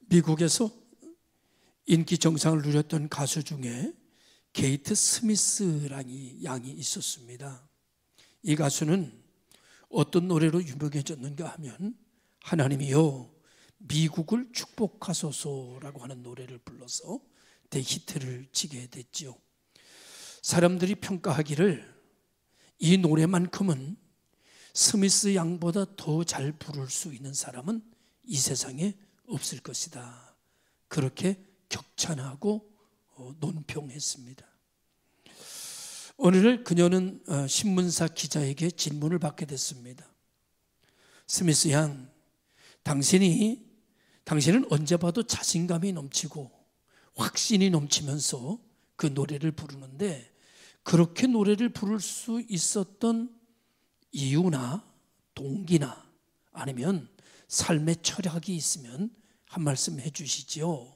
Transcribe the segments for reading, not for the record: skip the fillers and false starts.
미국에서 인기 정상을 누렸던 가수 중에 게이트 스미스라는 양이 있었습니다. 이 가수는 어떤 노래로 유명해졌는가 하면 하나님이여 미국을 축복하소서라고 하는 노래를 불러서 대히트를 치게 됐죠. 사람들이 평가하기를 이 노래만큼은 스미스 양보다 더 잘 부를 수 있는 사람은 이 세상에 없을 것이다. 그렇게 격찬하고 논평했습니다. 오늘 그녀는 신문사 기자에게 질문을 받게 됐습니다. 스미스 양, 당신은 언제 봐도 자신감이 넘치고 확신이 넘치면서 그 노래를 부르는데 그렇게 노래를 부를 수 있었던 이유나 동기나 아니면 삶의 철학이 있으면 한 말씀 해주시지요.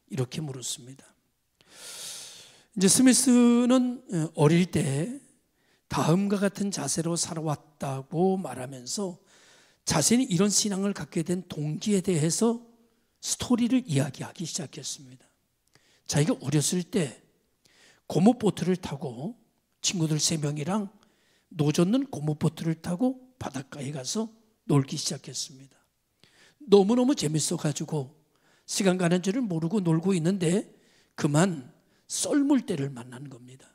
이렇게 물었습니다. 이제 스미스는 어릴 때 다음과 같은 자세로 살아왔다고 말하면서 자신이 이런 신앙을 갖게 된 동기에 대해서 스토리를 이야기하기 시작했습니다. 자기가 어렸을 때 고무보트를 타고 친구들 3명이랑 노젓는 고무보트를 타고 바닷가에 가서 놀기 시작했습니다. 너무너무 재밌어가지고 시간 가는 줄을 모르고 놀고 있는데 그만 썰물대를 만난 겁니다.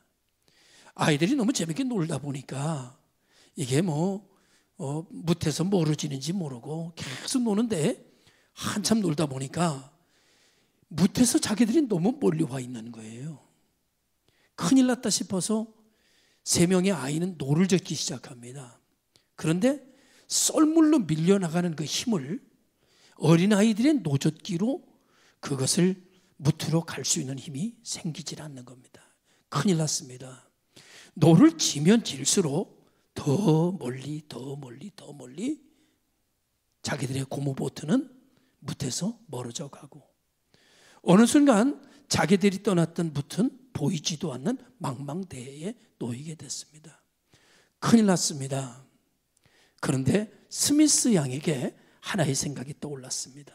아이들이 너무 재밌게 놀다 보니까 이게 뭇에서 멀어지는지 모르고 계속 노는데 한참 놀다 보니까 뭇에서 자기들이 너무 멀리 와 있는 거예요. 큰일 났다 싶어서 3명의 아이는 노를 젓기 시작합니다. 그런데 썰물로 밀려나가는 그 힘을 어린아이들의 노젓기로 그것을 무트로 갈 수 있는 힘이 생기질 않는 겁니다. 큰일 났습니다. 노를 지면 질수록 더 멀리 자기들의 고무보트는 무트에서 멀어져 가고 어느 순간 자기들이 떠났던 무트는 보이지도 않는 망망대해에 놓이게 됐습니다. 큰일 났습니다. 그런데 스미스 양에게 하나의 생각이 떠올랐습니다.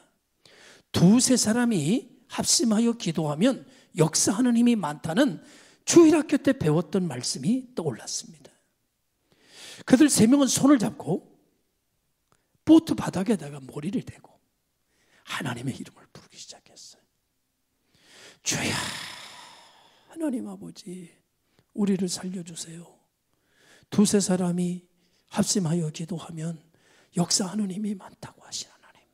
2-3 사람이 합심하여 기도하면 역사하는 힘이 많다는 주일학교 때 배웠던 말씀이 떠올랐습니다. 그들 3명은 손을 잡고 보트 바닥에다가 머리를 대고 하나님의 이름을 부르기 시작했어요. 주야, 하나님 아버지, 우리를 살려주세요. 2-3 사람이 합심하여 기도하면 역사하는 힘이 많다고 하신 하나님,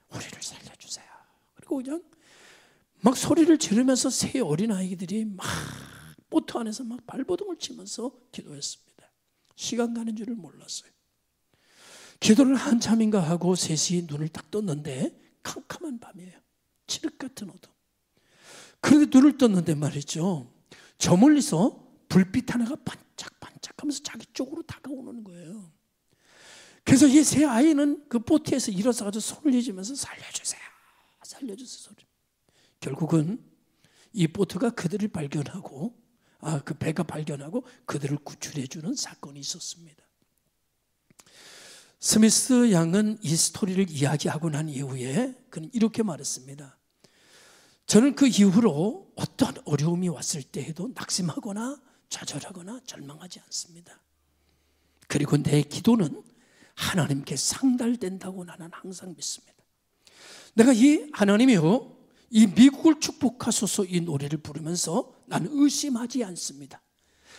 우리를 살려주세요. 그리고 그냥 막 소리를 지르면서 3 어린아이들이 막 보트 안에서 막 발버둥을 치면서 기도했습니다. 시간 가는 줄을 몰랐어요. 기도를 한참인가 하고 3이 눈을 딱 떴는데 캄캄한 밤이에요. 칠흑 같은 어둠. 그런데 눈을 떴는데 말이죠, 저 멀리서 불빛 하나가 반짝반짝하면서 자기 쪽으로 다가오는 거예요. 그래서 이 3 아이는 그 보트에서 일어서가지고 손을 내주면서 살려주세요 소리. 결국은 이 보트가 그들을 발견하고 그 배가 발견하고 그들을 구출해주는 사건이 있었습니다. 스미스 양은 이 스토리를 이야기하고 난 이후에 그는 이렇게 말했습니다. 저는 그 이후로 어떤 어려움이 왔을 때에도 낙심하거나 좌절하거나 절망하지 않습니다. 그리고 내 기도는 하나님께 상달된다고 나는 항상 믿습니다. 내가 이 하나님이요, 이 미국을 축복하소서 이 노래를 부르면서 나는 의심하지 않습니다.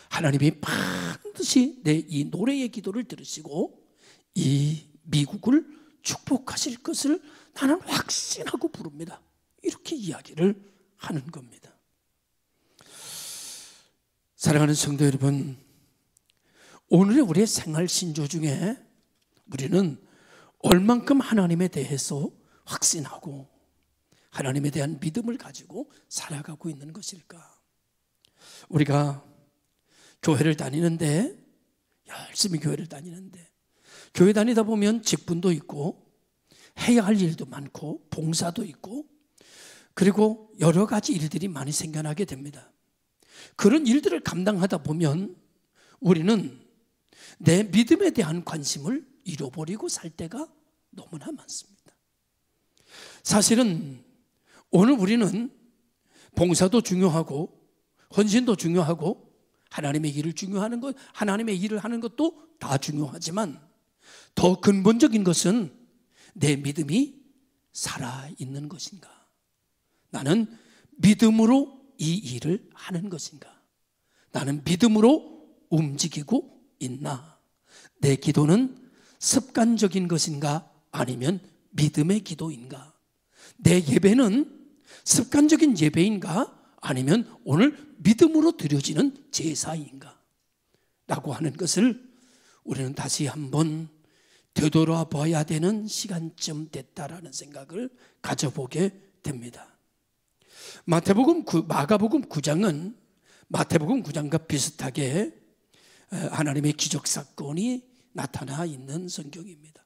하나님이 반드시 내 이 노래의 기도를 들으시고 이 미국을 축복하실 것을 나는 확신하고 부릅니다. 이렇게 이야기를 하는 겁니다. 사랑하는 성도 여러분, 오늘의 우리의 생활 신조 중에 우리는 얼만큼 하나님에 대해서 확신하고 하나님에 대한 믿음을 가지고 살아가고 있는 것일까? 우리가 교회를 다니는데, 열심히 교회를 다니는데, 교회 다니다 보면 직분도 있고 해야 할 일도 많고 봉사도 있고 그리고 여러 가지 일들이 많이 생겨나게 됩니다. 그런 일들을 감당하다 보면 우리는 내 믿음에 대한 관심을 잃어버리고 살 때가 너무나 많습니다. 사실은 오늘 우리는 봉사도 중요하고 헌신도 중요하고 하나님의 일을 중요하는 것, 하나님의 일을 하는 것도 다 중요하지만 더 근본적인 것은 내 믿음이 살아있는 것인가? 나는 믿음으로 이 일을 하는 것인가? 나는 믿음으로 움직이고 있나? 내 기도는 습관적인 것인가? 아니면 믿음의 기도인가? 내 예배는 습관적인 예배인가? 아니면 오늘 믿음으로 드려지는 제사인가? 라고 하는 것을 우리는 다시 한번 되돌아봐야 되는 시간쯤 됐다라는 생각을 가져보게 됩니다. 마가복음 9장은 마태복음 9장과 비슷하게 하나님의 기적사건이 나타나 있는 성경입니다.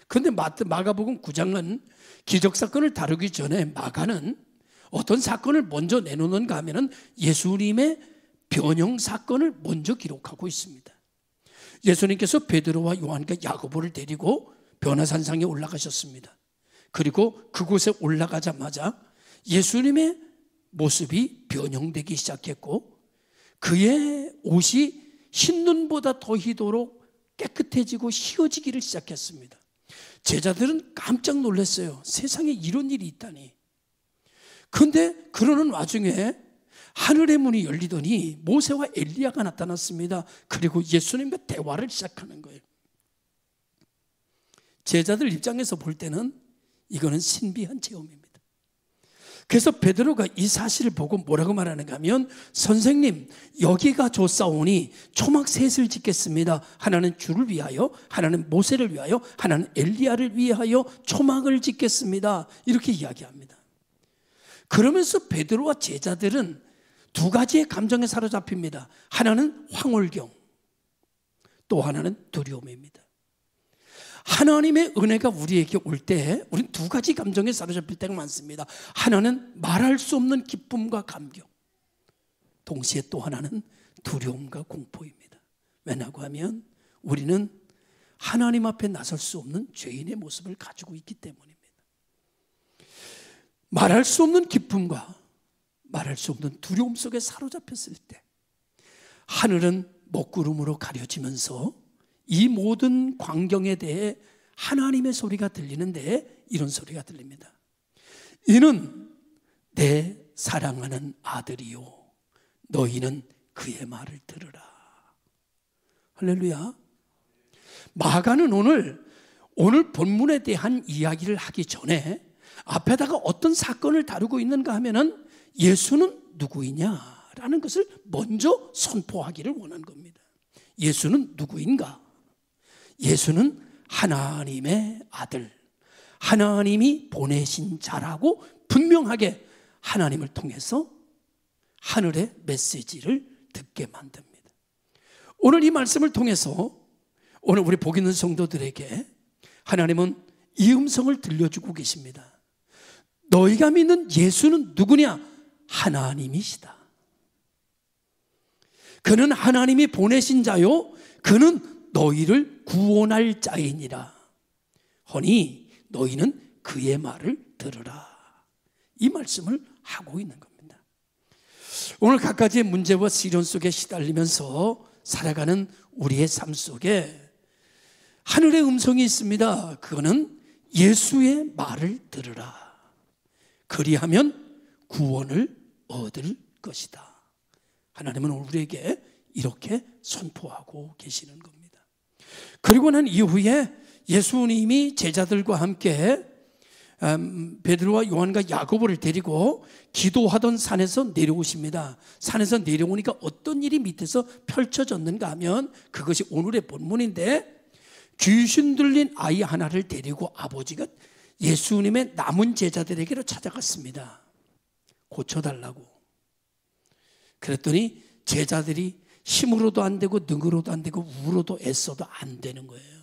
그런데 마가복음 9장은 기적사건을 다루기 전에 마가는 어떤 사건을 먼저 내놓는가 하면 예수님의 변형 사건을 먼저 기록하고 있습니다. 예수님께서 베드로와 요한과 야고보를 데리고 변화산상에 올라가셨습니다. 그리고 그곳에 올라가자마자 예수님의 모습이 변형되기 시작했고 그의 옷이 흰눈보다 더 희도록 깨끗해지고 희어지기를 시작했습니다. 제자들은 깜짝 놀랐어요. 세상에 이런 일이 있다니. 그런데 그러는 와중에 하늘의 문이 열리더니 모세와 엘리야가 나타났습니다. 그리고 예수님과 대화를 시작하는 거예요. 제자들 입장에서 볼 때는 이거는 신비한 체험입니다. 그래서 베드로가 이 사실을 보고 뭐라고 말하는가 하면 선생님 여기가 좋사오니 초막 셋을 짓겠습니다. 하나는 주를 위하여, 하나는 모세를 위하여, 하나는 엘리야를 위하여 초막을 짓겠습니다. 이렇게 이야기합니다. 그러면서 베드로와 제자들은 두 가지의 감정에 사로잡힙니다. 하나는 황홀경, 또 하나는 두려움입니다. 하나님의 은혜가 우리에게 올 때 우리는 두 가지 감정에 사로잡힐 때가 많습니다. 하나는 말할 수 없는 기쁨과 감격, 동시에 또 하나는 두려움과 공포입니다. 왜냐고 하면 우리는 하나님 앞에 나설 수 없는 죄인의 모습을 가지고 있기 때문입니다. 말할 수 없는 기쁨과 말할 수 없는 두려움 속에 사로잡혔을 때 하늘은 먹구름으로 가려지면서 이 모든 광경에 대해 하나님의 소리가 들리는데 이런 소리가 들립니다. 이는 내 사랑하는 아들이요 너희는 그의 말을 들으라. 할렐루야. 마가는 오늘 본문에 대한 이야기를 하기 전에 앞에다가 어떤 사건을 다루고 있는가 하면은 예수는 누구이냐라는 것을 먼저 선포하기를 원한 겁니다. 예수는 누구인가? 예수는 하나님의 아들, 하나님이 보내신 자라고 분명하게 하나님을 통해서 하늘의 메시지를 듣게 만듭니다. 오늘 이 말씀을 통해서 오늘 우리 복 있는 성도들에게 하나님은 이 음성을 들려주고 계십니다. 너희가 믿는 예수는 누구냐? 하나님이시다. 그는 하나님이 보내신 자요 그는 너희를 구원할 자이니라. 허니 너희는 그의 말을 들으라. 이 말씀을 하고 있는 겁니다. 오늘 갖가지의 문제와 시련 속에 시달리면서 살아가는 우리의 삶 속에 하늘의 음성이 있습니다. 그거는 예수의 말을 들으라. 그리하면 구원을 얻을 것이다. 하나님은 우리에게 이렇게 선포하고 계시는 겁니다. 그리고 난 이후에 예수님이 제자들과 함께 베드로와 요한과 야고보를 데리고 기도하던 산에서 내려오십니다. 산에서 내려오니까 어떤 일이 밑에서 펼쳐졌는가 하면 그것이 오늘의 본문인데 귀신 들린 아이 하나를 데리고 아버지가 예수님의 남은 제자들에게로 찾아갔습니다. 고쳐달라고. 그랬더니 제자들이 힘으로도 안 되고 능으로도 안 되고 우로도 애써도 안 되는 거예요.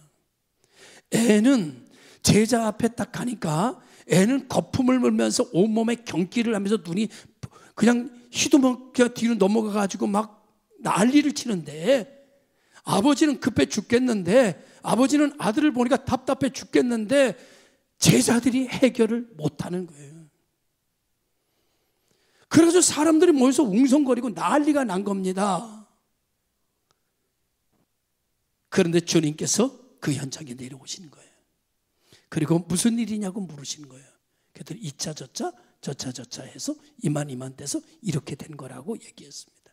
애는 제자 앞에 딱 가니까 애는 거품을 물면서 온몸에 경기를 하면서 눈이 그냥 휘두먹게 뒤로 넘어가가지고 막 난리를 치는데 아버지는 급해 죽겠는데 아버지는 아들을 보니까 답답해 죽겠는데 제자들이 해결을 못하는 거예요. 그래서 사람들이 모여서 웅성거리고 난리가 난 겁니다. 그런데 주님께서 그 현장에 내려오시는 거예요. 그리고 무슨 일이냐고 물으시는 거예요. 그랬더니 이차 저차 저차 저차 해서 이만 돼서 이렇게 된 거라고 얘기했습니다.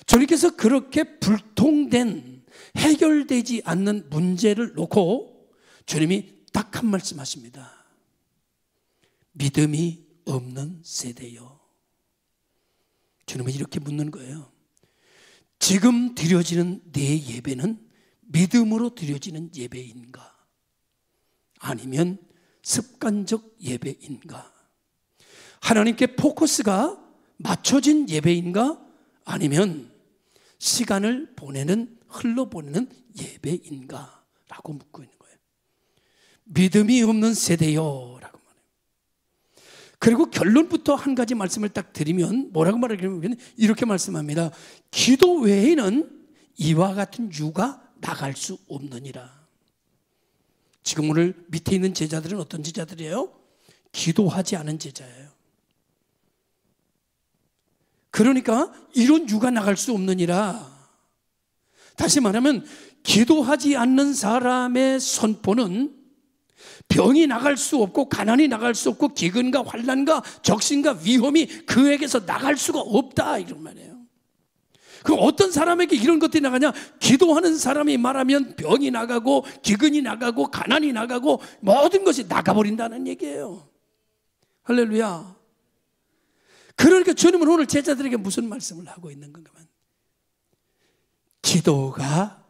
주님께서 그렇게 불통된 해결되지 않는 문제를 놓고 주님이 딱 한 말씀 하십니다. 믿음이 없는 세대요. 주님은 이렇게 묻는 거예요. 지금 드려지는 내 예배는 믿음으로 드려지는 예배인가? 아니면 습관적 예배인가? 하나님께 포커스가 맞춰진 예배인가? 아니면 시간을 보내는, 흘러보내는 예배인가? 라고 묻고 있는 거예요. 믿음이 없는 세대요 라고 말해요. 그리고 결론부터 한 가지 말씀을 딱 드리면 뭐라고 말하냐면 이렇게 말씀합니다. 기도 외에는 이와 같은 유가 나갈 수 없느니라. 지금 오늘 밑에 있는 제자들은 어떤 제자들이에요? 기도하지 않은 제자예요. 그러니까 이런 유가 나갈 수 없느니라. 다시 말하면 기도하지 않는 사람의 선포는 병이 나갈 수 없고 가난이 나갈 수 없고 기근과 환난과 적신과 위험이 그에게서 나갈 수가 없다 이런 말이에요. 그럼 어떤 사람에게 이런 것들이 나가냐? 기도하는 사람이 말하면 병이 나가고 기근이 나가고 가난이 나가고 모든 것이 나가버린다는 얘기예요. 할렐루야. 그러니까 주님은 오늘 제자들에게 무슨 말씀을 하고 있는 건가? 기도가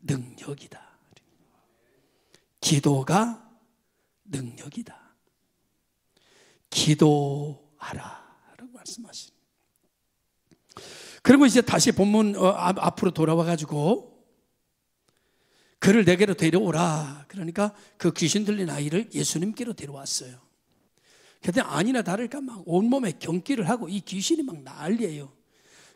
능력이다. 기도가 능력이다. 기도하라 라고 말씀하십니다. 그리고 이제 다시 본문 앞으로 돌아와 가지고 그를 내게로 데려오라. 그러니까 그 귀신 들린 아이를 예수님께로 데려왔어요. 그랬더니 아니나 다를까 막 온몸에 경기를 하고 이 귀신이 막 난리예요.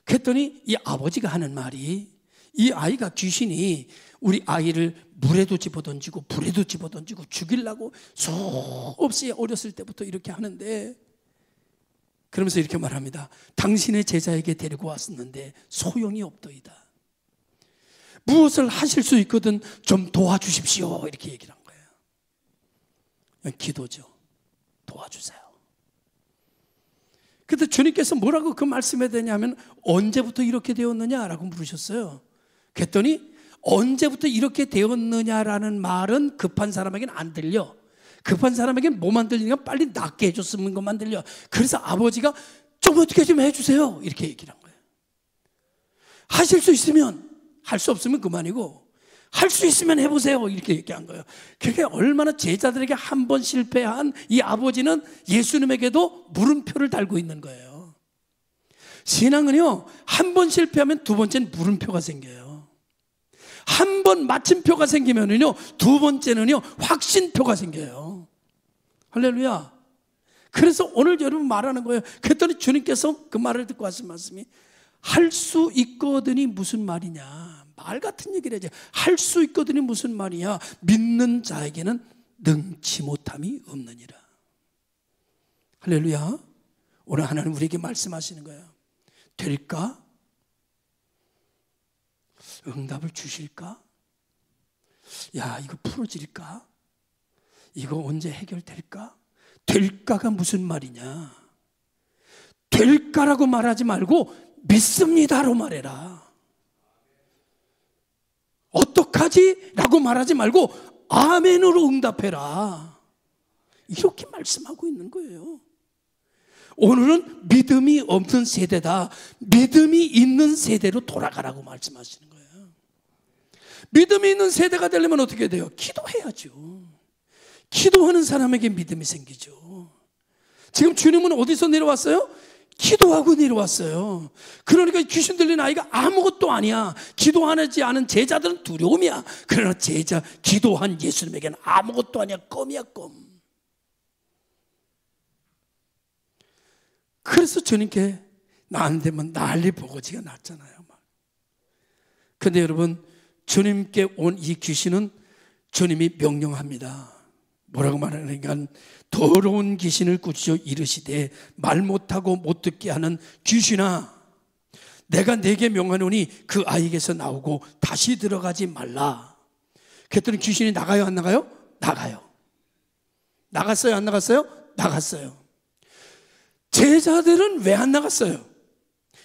그랬더니 이 아버지가 하는 말이, 이 아이가 귀신이 우리 아이를 물에도 집어던지고 불에도 집어던지고 죽이려고 수없이 어렸을 때부터 이렇게 하는데, 그러면서 이렇게 말합니다. 당신의 제자에게 데리고 왔었는데 소용이 없더이다. 무엇을 하실 수 있거든 좀 도와주십시오. 이렇게 얘기를 한 거예요. 기도죠. 도와주세요. 그런데 주님께서 뭐라고 그 말씀에 되냐면 언제부터 이렇게 되었느냐라고 물으셨어요. 그랬더니 언제부터 이렇게 되었느냐라는 말은 급한 사람에게는 안 들려. 급한 사람에게는 뭐만 들리니까 빨리 낫게 해줬으면 것만 들려. 그래서 아버지가 좀 어떻게 좀 해주세요 이렇게 얘기를 한 거예요. 하실 수 있으면, 할 수 없으면 그만이고 할 수 있으면 해보세요 이렇게 얘기한 거예요. 그게 얼마나 제자들에게 한 번 실패한 이 아버지는 예수님에게도 물음표를 달고 있는 거예요. 신앙은요, 한 번 실패하면 두 번째는 물음표가 생겨요. 한 번 마침표가 생기면은요, 두 번째는요, 확신표가 생겨요. 할렐루야. 그래서 오늘 여러분 말하는 거예요. 그랬더니 주님께서 그 말을 듣고 하신 말씀이 할 수 있거든이 무슨 말이냐. 말 같은 얘기를 해야지. 할 수 있거든이 무슨 말이야. 믿는 자에게는 능치 못함이 없느니라. 할렐루야. 오늘 하나님 우리에게 말씀하시는 거예요. 될까? 응답을 주실까? 야, 이거 풀어질까? 이거 언제 해결될까? 될까가 무슨 말이냐? 될까라고 말하지 말고 믿습니다로 말해라. 어떡하지? 라고 말하지 말고 아멘으로 응답해라. 이렇게 말씀하고 있는 거예요. 오늘은 믿음이 없는 세대다. 믿음이 있는 세대로 돌아가라고 말씀하시는 거예요. 믿음이 있는 세대가 되려면 어떻게 돼요? 기도해야죠. 기도하는 사람에게 믿음이 생기죠. 지금 주님은 어디서 내려왔어요? 기도하고 내려왔어요. 그러니까 귀신 들린 아이가 아무것도 아니야. 기도하지 않은 제자들은 두려움이야. 그러나 기도한 예수님에게는 아무것도 아니야. 껌이야, 껌. 그래서 주님께 나 안 되면 난리 보고지가 났잖아요. 그런데 여러분, 주님께 온 이 귀신은 주님이 명령합니다. 뭐라고 말하는가? 더러운 귀신을 꾸짖어 이르시되 말 못하고 못 듣게 하는 귀신아, 내가 네게 명하노니 그 아이에게서 나오고 다시 들어가지 말라. 그랬더니 귀신이 나가요, 안 나가요? 나가요. 나갔어요, 안 나갔어요? 나갔어요. 제자들은 왜 안 나갔어요?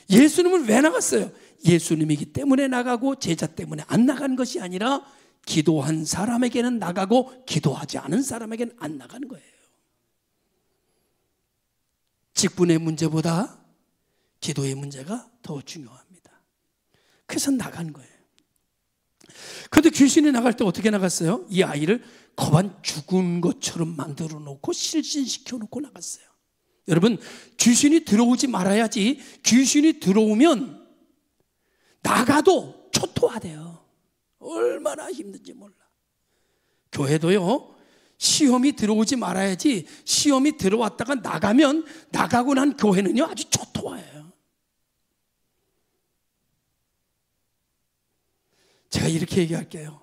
예수님은 왜 나갔어요? 예수님이기 때문에 나가고 제자 때문에 안 나간 것이 아니라 기도한 사람에게는 나가고 기도하지 않은 사람에게는 안 나가는 거예요. 직분의 문제보다 기도의 문제가 더 중요합니다. 그래서 나간 거예요. 그런데 귀신이 나갈 때 어떻게 나갔어요? 이 아이를 거반 죽은 것처럼 만들어 놓고 실신시켜 놓고 나갔어요. 여러분, 귀신이 들어오지 말아야지. 귀신이 들어오면 나가도 초토화돼요. 얼마나 힘든지 몰라. 교회도요, 시험이 들어오지 말아야지. 시험이 들어왔다가 나가면 나가고 난 교회는요 아주 초토화해요. 제가 이렇게 얘기할게요.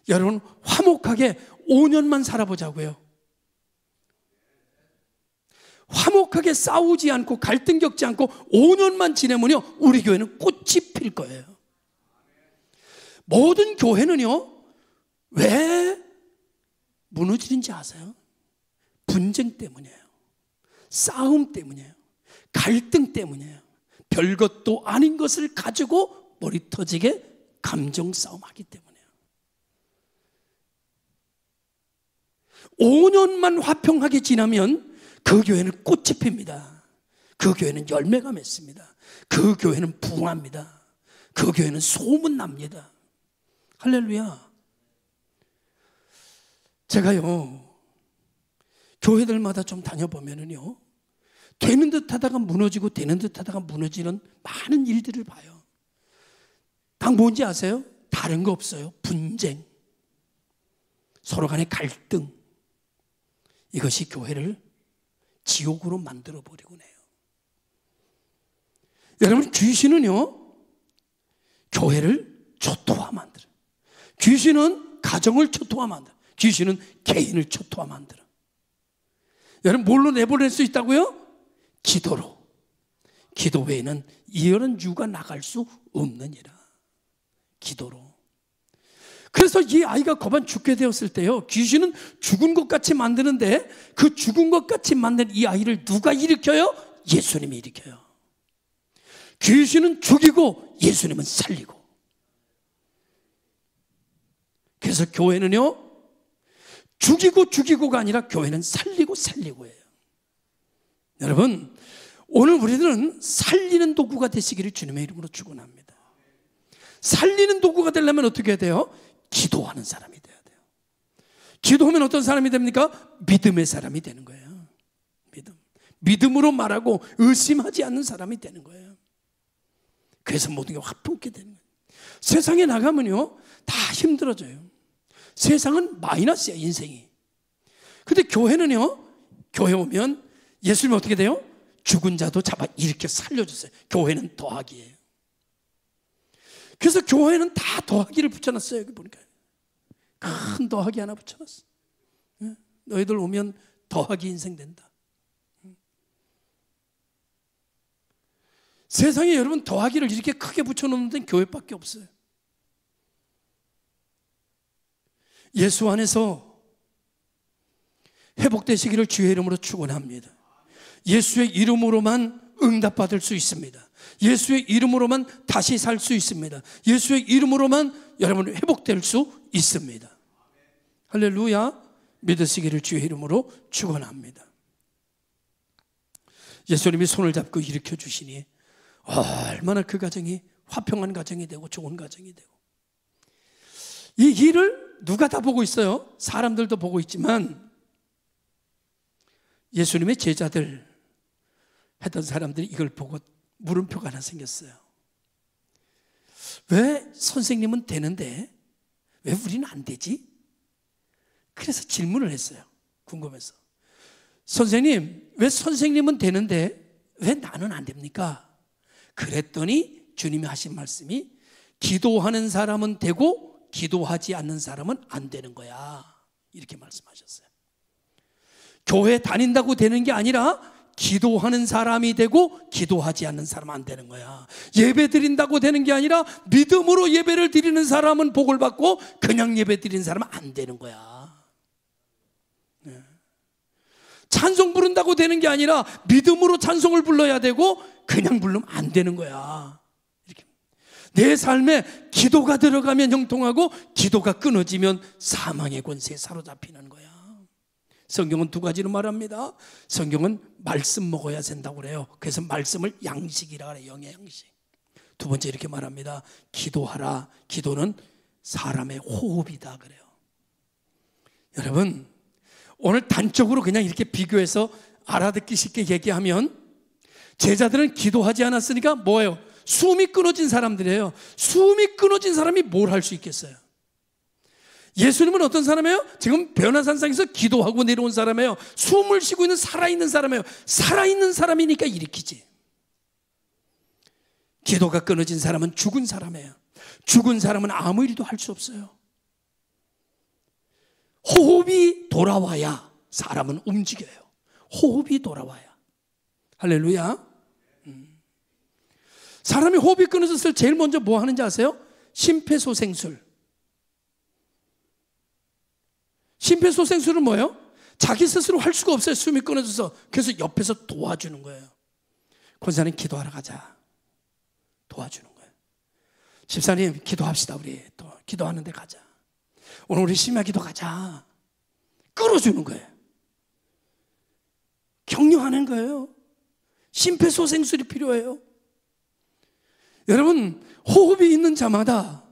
여러분, 화목하게 5년만 살아보자고요. 화목하게 싸우지 않고 갈등 겪지 않고 5년만 지내면요 우리 교회는 꽃이 필 거예요. 모든 교회는요 왜 무너지는지 아세요? 분쟁 때문이에요. 싸움 때문이에요. 갈등 때문이에요. 별것도 아닌 것을 가지고 머리 터지게 감정 싸움하기 때문이에요. 5년만 화평하게 지나면 그 교회는 꽃이 핍니다. 그 교회는 열매가 맺습니다. 그 교회는 부흥합니다. 그 교회는 소문납니다. 할렐루야. 제가요 교회들마다 좀 다녀보면은요 되는 듯 하다가 무너지고 되는 듯 하다가 무너지는 많은 일들을 봐요. 다 뭔지 아세요? 다른 거 없어요. 분쟁, 서로 간의 갈등, 이것이 교회를 지옥으로 만들어버리곤 해요. 여러분, 귀신은요 교회를 초토화 만들어요. 귀신은 가정을 초토화 만들어요. 귀신은 개인을 초토화 만들어요. 여러분, 뭘로 내보낼 수 있다고요? 기도로. 기도 외에는 이런 유가 나갈 수 없느니라. 기도로. 그래서 이 아이가 거반 죽게 되었을 때요 귀신은 죽은 것 같이 만드는데 그 죽은 것 같이 만든 이 아이를 누가 일으켜요? 예수님이 일으켜요. 귀신은 죽이고 예수님은 살리고. 그래서 교회는요 죽이고가 아니라 교회는 살리고예요. 여러분, 오늘 우리들은 살리는 도구가 되시기를 주님의 이름으로 축원합니다. 살리는 도구가 되려면 어떻게 해야 돼요? 기도하는 사람이 돼야 돼요. 기도하면 어떤 사람이 됩니까? 믿음의 사람이 되는 거예요. 믿음으로 말하고 의심하지 않는 사람이 되는 거예요. 그래서 모든 게 화평케 되는 거예요. 세상에 나가면요 다 힘들어져요. 세상은 마이너스야, 인생이. 근데 교회는요, 교회 오면 예수님이 어떻게 돼요? 죽은 자도 잡아 일으켜 살려주세요. 교회는 더하기예요. 그래서 교회는 다 더하기를 붙여놨어요. 여기 보니까 큰 더하기 하나 붙여놨어. 너희들 오면 더하기 인생 된다. 세상에 여러분 더하기를 이렇게 크게 붙여놓는 데는 교회밖에 없어요. 예수 안에서 회복되시기를 주의 이름으로 축원합니다. 예수의 이름으로만 응답받을 수 있습니다. 예수의 이름으로만 다시 살 수 있습니다. 예수의 이름으로만 여러분 회복될 수 있습니다. 할렐루야. 믿으시기를 주의 이름으로 축원합니다. 예수님이 손을 잡고 일으켜 주시니 얼마나 그 가정이 화평한 가정이 되고 좋은 가정이 되고. 이 일을 누가 다 보고 있어요? 사람들도 보고 있지만 예수님의 제자들 했던 사람들이 이걸 보고 물음표가 하나 생겼어요. 왜 선생님은 되는데 왜 우리는 안 되지? 그래서 질문을 했어요. 궁금해서. 선생님, 왜 선생님은 되는데 왜 나는 안 됩니까? 그랬더니 주님이 하신 말씀이 기도하는 사람은 되고 기도하지 않는 사람은 안 되는 거야. 이렇게 말씀하셨어요. 교회 다닌다고 되는 게 아니라 기도하는 사람이 되고 기도하지 않는 사람은 안 되는 거야. 예배 드린다고 되는 게 아니라 믿음으로 예배를 드리는 사람은 복을 받고 그냥 예배 드리는 사람은 안 되는 거야. 찬송 부른다고 되는 게 아니라 믿음으로 찬송을 불러야 되고 그냥 부르면 안 되는 거야. 이렇게. 내 삶에 기도가 들어가면 형통하고 기도가 끊어지면 사망의 권세에 사로잡히는 거야. 성경은 두 가지로 말합니다. 성경은 말씀 먹어야 된다고 그래요. 그래서 말씀을 양식이라 그래요. 영의 양식. 두 번째 이렇게 말합니다. 기도하라. 기도는 사람의 호흡이다 그래요. 여러분, 오늘 단적으로 그냥 이렇게 비교해서 알아듣기 쉽게 얘기하면 제자들은 기도하지 않았으니까 뭐예요? 숨이 끊어진 사람들이에요. 숨이 끊어진 사람이 뭘 할 수 있겠어요? 예수님은 어떤 사람이에요? 지금 변화산상에서 기도하고 내려온 사람이에요. 숨을 쉬고 있는 살아있는 사람이에요. 살아있는 사람이니까 일으키지. 기도가 끊어진 사람은 죽은 사람이에요. 죽은 사람은 아무 일도 할 수 없어요. 호흡이 돌아와야 사람은 움직여요. 호흡이 돌아와야. 할렐루야. 사람이 호흡이 끊어졌을 때 제일 먼저 뭐 하는지 아세요? 심폐소생술. 심폐소생술은 뭐예요? 자기 스스로 할 수가 없어요. 숨이 끊어져서. 그래서 옆에서 도와주는 거예요. 권사님 기도하러 가자. 도와주는 거예요. 집사님 기도합시다. 우리 또 기도하는 데 가자. 오늘 우리 심야 기도 가자. 끌어주는 거예요. 격려하는 거예요. 심폐소생술이 필요해요. 여러분, 호흡이 있는 자마다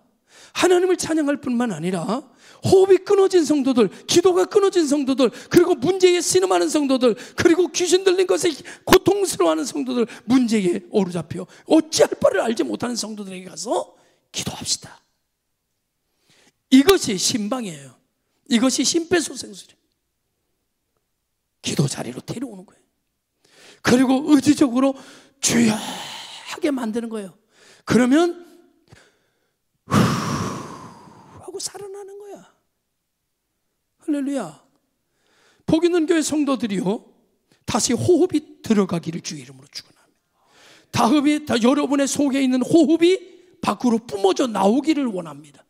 하나님을 찬양할 뿐만 아니라 호흡이 끊어진 성도들, 기도가 끊어진 성도들, 그리고 문제에 신음하는 성도들, 그리고 귀신 들린 것에 고통스러워하는 성도들, 문제에 오르잡혀 어찌할 바를 알지 못하는 성도들에게 가서 기도합시다. 이것이 신방이에요. 이것이 심폐소생술이에요. 기도 자리로 데려오는 거예요. 그리고 의지적으로 주여 하게 만드는 거예요. 그러면 후 하고 살아나는 거야. 할렐루야. 복 있는 교회 성도들이요, 다시 호흡이 들어가기를 주 이름으로 축원합니다. 여러분의 속에 있는 호흡이 밖으로 뿜어져 나오기를 원합니다.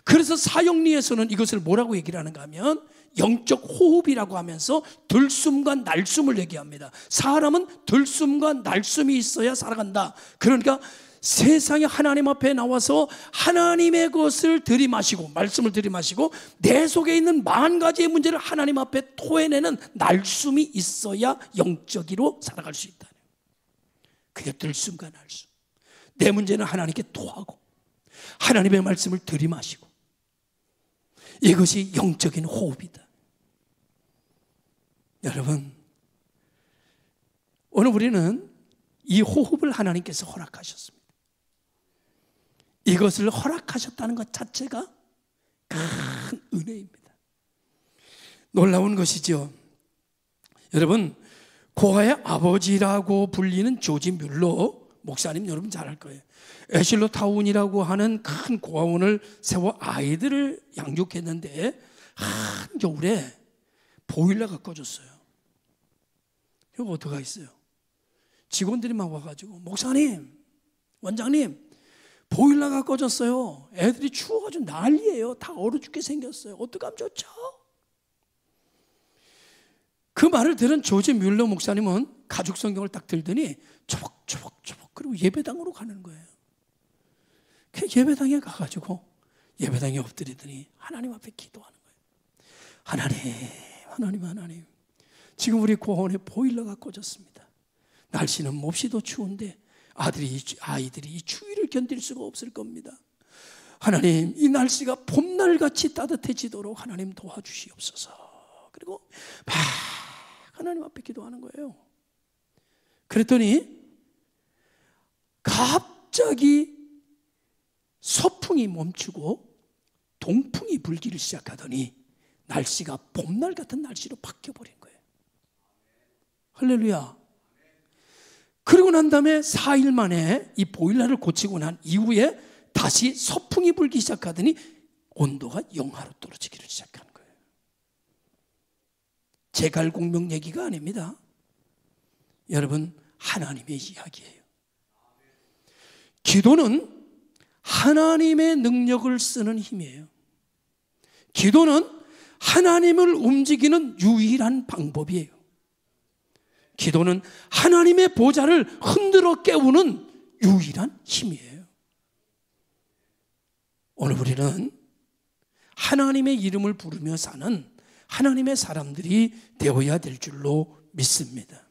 그래서 사형리에서는 이것을 뭐라고 얘기를 하는가 하면 영적 호흡이라고 하면서 들숨과 날숨을 얘기합니다. 사람은 들숨과 날숨이 있어야 살아간다. 그러니까 세상에 하나님 앞에 나와서 하나님의 것을 들이마시고 말씀을 들이마시고 내 속에 있는 만 가지의 문제를 하나님 앞에 토해내는 날숨이 있어야 영적으로 살아갈 수 있다. 그게 들숨과 날숨. 내 문제는 하나님께 토하고 하나님의 말씀을 들이마시고, 이것이 영적인 호흡이다. 여러분, 오늘 우리는 이 호흡을 하나님께서 허락하셨습니다. 이것을 허락하셨다는 것 자체가 큰 은혜입니다. 놀라운 것이죠. 여러분, 고아의 아버지라고 불리는 조지 뮬러 목사님 여러분 잘 알 거예요. 애슐러 타운이라고 하는 큰 고아원을 세워 아이들을 양육했는데 한겨울에 보일러가 꺼졌어요. 이거 어떡하겠어요? 직원들이 막 와가지고 목사님, 원장님, 보일러가 꺼졌어요. 애들이 추워가지고 난리예요. 다 얼어 죽게 생겼어요. 어떡하면 좋죠? 그 말을 들은 조지 뮬러 목사님은 가죽 성경을 딱 들더니 초박초박초박 그리고 예배당으로 가는 거예요. 그 예배당에 가가지고 예배당에 엎드리더니 하나님 앞에 기도하는 거예요. 하나님, 지금 우리 고아원에 보일러가 꺼졌습니다. 날씨는 몹시도 추운데 아이들이 이 추위를 견딜 수가 없을 겁니다. 하나님, 이 날씨가 봄날같이 따뜻해지도록 하나님 도와주시옵소서. 그리고 막 하나님 앞에 기도하는 거예요. 그랬더니 갑자기 서풍이 멈추고 동풍이 불기를 시작하더니 날씨가 봄날 같은 날씨로 바뀌어버린 거예요. 할렐루야. 그리고 난 다음에 4일 만에 이 보일러를 고치고 난 이후에 다시 서풍이 불기 시작하더니 온도가 영하로 떨어지기를 시작하는 거예요. 제갈공명 얘기가 아닙니다. 여러분, 하나님의 이야기예요. 기도는 하나님의 능력을 쓰는 힘이에요. 기도는 하나님을 움직이는 유일한 방법이에요. 기도는 하나님의 보좌를 흔들어 깨우는 유일한 힘이에요. 오늘 우리는 하나님의 이름을 부르며 사는 하나님의 사람들이 되어야 될 줄로 믿습니다.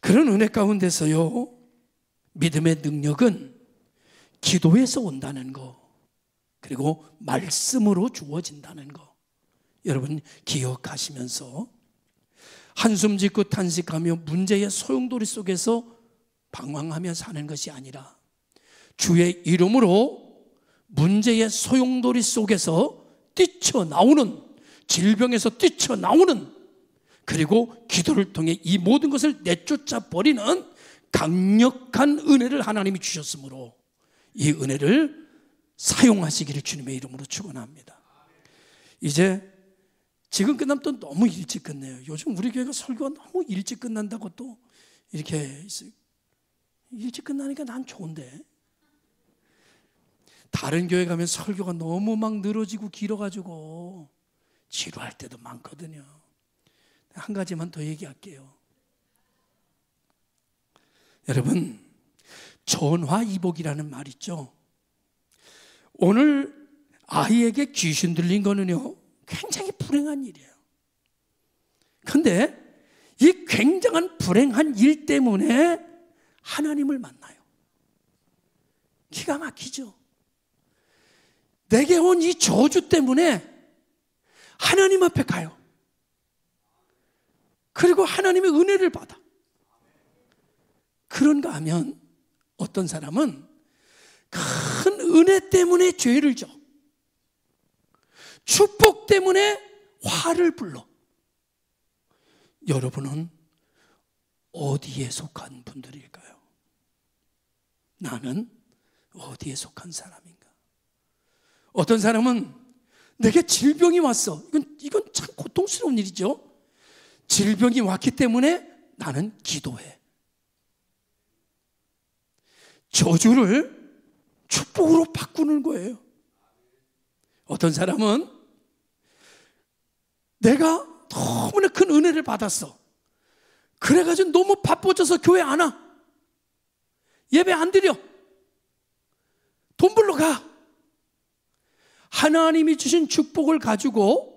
그런 은혜 가운데서요, 믿음의 능력은 기도에서 온다는 거, 그리고 말씀으로 주어진다는 거, 여러분 기억하시면서 한숨 짓고 탄식하며 문제의 소용돌이 속에서 방황하며 사는 것이 아니라 주의 이름으로 문제의 소용돌이 속에서 뛰쳐나오는, 질병에서 뛰쳐나오는, 그리고 기도를 통해 이 모든 것을 내쫓아 버리는 강력한 은혜를 하나님이 주셨으므로 이 은혜를 사용하시기를 주님의 이름으로 축원합니다. 이제 지금 끝나면 또 너무 일찍 끝내요. 요즘 우리 교회가 설교가 너무 일찍 끝난다고 또 이렇게 일찍 끝나니까 난 좋은데, 다른 교회 가면 설교가 너무 막 늘어지고 길어가지고 지루할 때도 많거든요. 한 가지만 더 얘기할게요. 여러분, 전화위복이라는 말 있죠. 오늘 아이에게 귀신 들린 거는요, 굉장히 불행한 일이에요. 그런데 이 굉장한 불행한 일 때문에 하나님을 만나요. 기가 막히죠. 내게 온 이 저주 때문에 하나님 앞에 가요. 그리고 하나님의 은혜를 받아. 그런가 하면 어떤 사람은 큰 은혜 때문에 죄를 져. 축복 때문에 화를 불러. 여러분은 어디에 속한 분들일까요? 나는 어디에 속한 사람인가? 어떤 사람은 내게 질병이 왔어. 이건 참 고통스러운 일이죠. 질병이 왔기 때문에 나는 기도해. 저주를 축복으로 바꾸는 거예요. 어떤 사람은 내가 너무나 큰 은혜를 받았어. 그래가지고 너무 바빠져서 교회 안 와. 예배 안 드려. 돈 벌러 가. 하나님이 주신 축복을 가지고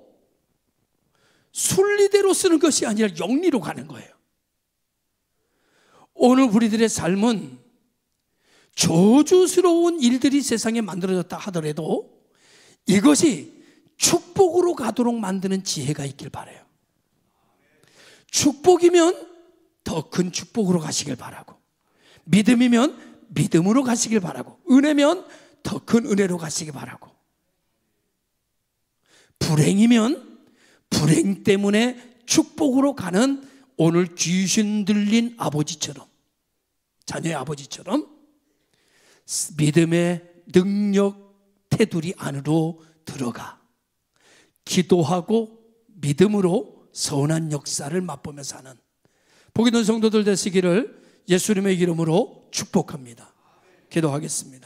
순리대로 쓰는 것이 아니라 영리로 가는 거예요. 오늘 우리들의 삶은 저주스러운 일들이 세상에 만들어졌다 하더라도 이것이 축복으로 가도록 만드는 지혜가 있길 바라요. 축복이면 더 큰 축복으로 가시길 바라고, 믿음이면 믿음으로 가시길 바라고, 은혜면 더 큰 은혜로 가시길 바라고, 불행이면 불행 때문에 축복으로 가는 오늘 귀신 들린 아버지처럼, 자녀의 아버지처럼 믿음의 능력 테두리 안으로 들어가 기도하고 믿음으로 선한 역사를 맛보며 사는 복이 있는 성도들 되시기를 예수님의 이름으로 축복합니다. 기도하겠습니다.